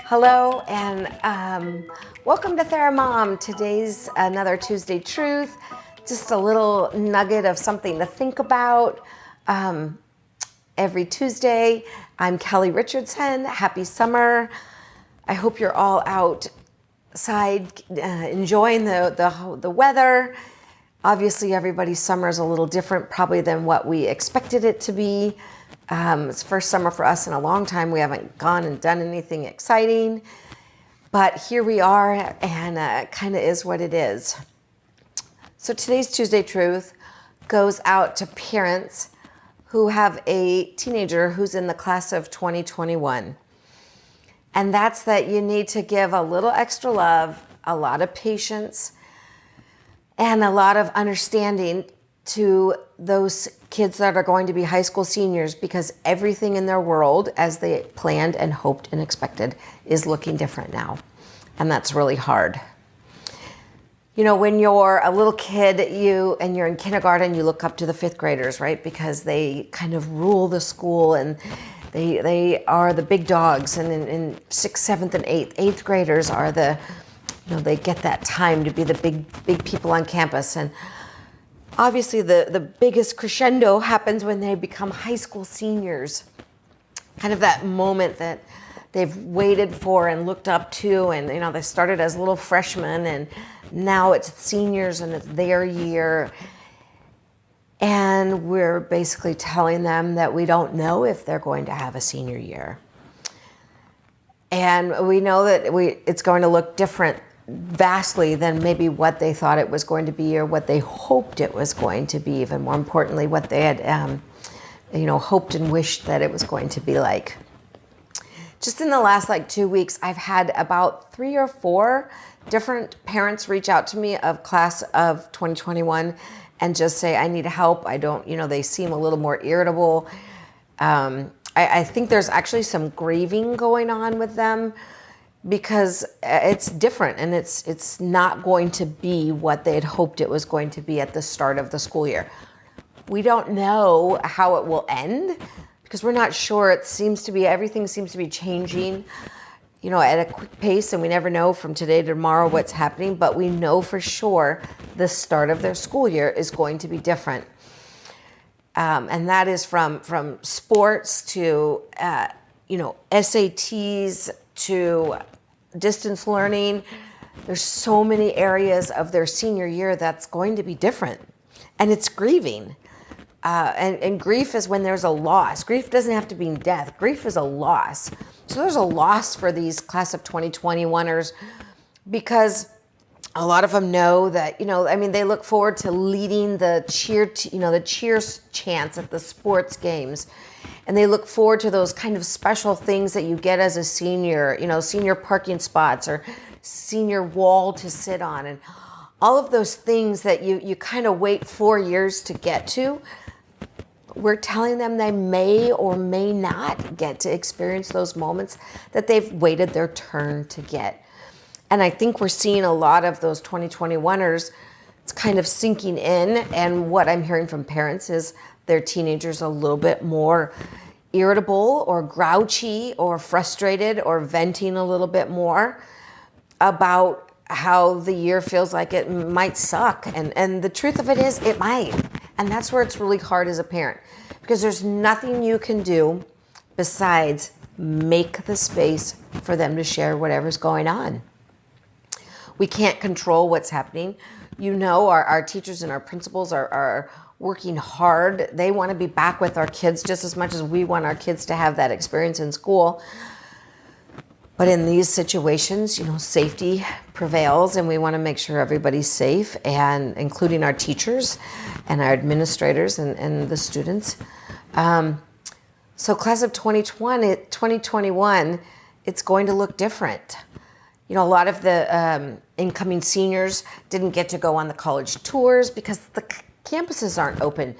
Hello and welcome to Thera-Mom. Today's another Tuesday Truth, just a little nugget of something to think about. Every Tuesday, I'm Kelly Richardson. Happy summer. I hope you're all outside enjoying the weather. Obviously, everybody's summer is a little different probably than what we expected it to be. It's the first summer for us in a long time. We haven't gone and done anything exciting, but here we are, and kind of is what it is. So today's Tuesday Truth goes out to parents who have a teenager who's in the class of 2021. And that's that you need to give a little extra love, a lot of patience, and a lot of understanding to those kids that are going to be high school seniors, because everything in their world, as they planned and hoped and expected, is looking different now. And that's really hard. You know, when you're a little kid, and you're in kindergarten, you look up to the fifth graders, right? Because they kind of rule the school and they are the big dogs. And in sixth, seventh, and eighth graders are they get that time to be the big people on campus. And obviously, the biggest crescendo happens when they become high school seniors. Kind of that moment that they've waited for and looked up to, and they started as little freshmen, and now it's seniors and it's their year. And we're basically telling them that we don't know if they're going to have a senior year. And we know that it's going to look different vastly than maybe what they thought it was going to be or what they hoped it was going to be, even more importantly, what they had hoped and wished that it was going to be like. Just in the last 2 weeks, I've had about 3 or 4 different parents reach out to me of class of 2021 and just say, I need help. I don't, they seem a little more irritable. I think there's actually some grieving going on with them, because it's different and it's not going to be what they had hoped it was going to be at the start of the school year. We don't know how it will end because we're not sure. Everything seems to be changing, at a quick pace, and we never know from today to tomorrow what's happening, but we know for sure the start of their school year is going to be different. And that is from sports to, SATs, to distance learning. There's so many areas of their senior year that's going to be different, and it's grieving. And grief is when there's a loss. Grief doesn't have to mean death. Grief is a loss. So there's a loss for these class of 2021ers, because a lot of them know that, they look forward to leading the cheers chants at the sports games. And they look forward to those kind of special things that you get as a senior, senior parking spots or senior wall to sit on, and all of those things that you kind of wait 4 years to get to. We're telling them they may or may not get to experience those moments that they've waited their turn to get. And I think we're seeing a lot of those 2021ers, it's kind of sinking in. And what I'm hearing from parents is their teenagers a little bit more irritable or grouchy or frustrated or venting a little bit more about how the year feels like it might suck. And the truth of it is, it might. And that's where it's really hard as a parent, because there's nothing you can do besides make the space for them to share whatever's going on. We can't control what's happening. Our teachers and our principals are working hard. They want to be back with our kids just as much as we want our kids to have that experience in school. But in these situations, safety prevails, and we want to make sure everybody's safe, and including our teachers and our administrators and the students. So class of 2021, it's going to look different. A lot of the incoming seniors didn't get to go on the college tours because the campuses aren't open.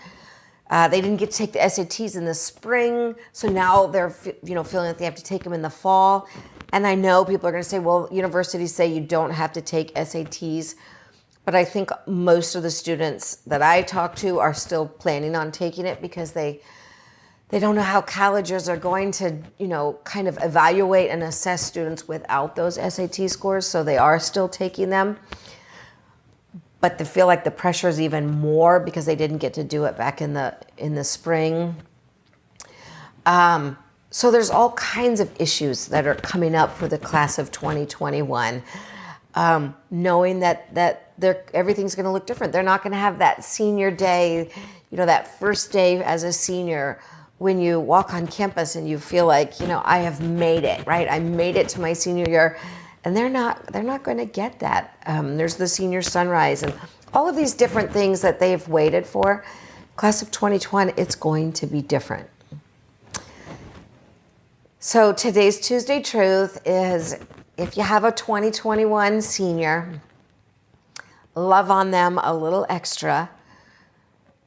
They didn't get to take the SATs in the spring, so now they're feeling like they have to take them in the fall. And I know people are going to say, well, universities say you don't have to take SATs, but I think most of the students that I talk to are still planning on taking it because they They don't know how colleges are going to, kind of evaluate and assess students without those SAT scores, so they are still taking them. But they feel like the pressure is even more because they didn't get to do it back in the spring. So there's all kinds of issues that are coming up for the class of 2021, knowing that everything's going to look different. They're not going to have that senior day, that first day as a senior when you walk on campus and you feel like, I have made it, right? I made it to my senior year. And they're not going to get that. There's the senior sunrise and all of these different things that they've waited for. Class of 2020, it's going to be different. So today's Tuesday Truth is, if you have a 2021 senior, love on them a little extra,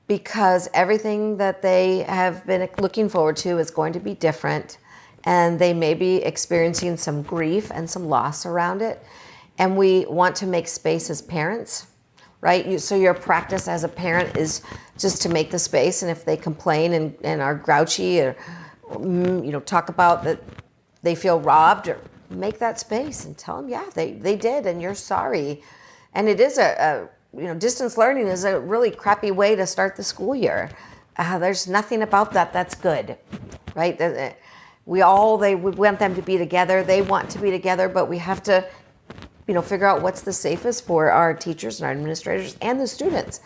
because everything that they have been looking forward to is going to be different, and they may be experiencing some grief and some loss around it. And we want to make space as parents, right? So your practice as a parent is just to make the space, and if they complain and are grouchy or talk about that they feel robbed, or make that space and tell them, yeah, they did, and you're sorry. And it is distance learning is a really crappy way to start the school year. There's nothing about that that's good, right? We want them to be together. They want to be together, but we have to, figure out what's the safest for our teachers and our administrators and the students.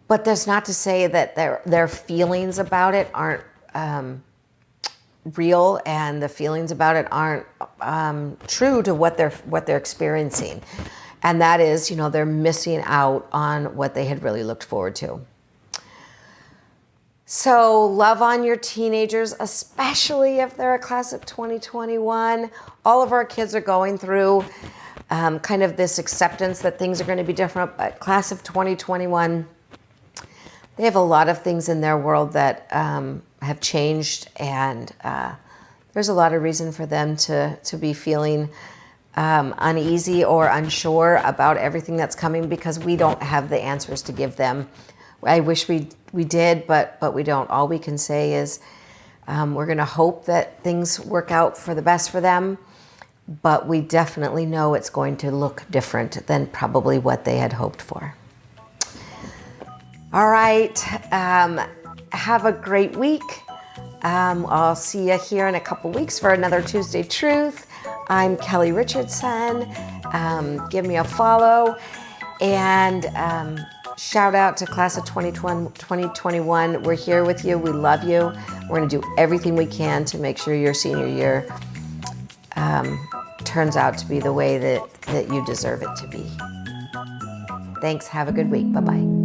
But that's not to say that their feelings about it aren't real, and the feelings about it aren't true to what they're experiencing. And that is, they're missing out on what they had really looked forward to. So love on your teenagers, especially if they're a class of 2021. All of our kids are going through kind of this acceptance that things are going to be different. But class of 2021, they have a lot of things in their world that have changed, and there's a lot of reason for them to be feeling uneasy or unsure about everything that's coming, because we don't have the answers to give them. I wish we did, but we don't. All we can say is we're going to hope that things work out for the best for them, but we definitely know it's going to look different than probably what they had hoped for. All right. Have a great week. I'll see you here in a couple weeks for another Tuesday Truth. I'm Kelly Richardson. Give me a follow, and shout out to class of 2021. We're here with you. We love you. We're going to do everything we can to make sure your senior year turns out to be the way that you deserve it to be. Thanks. Have a good week. Bye-bye.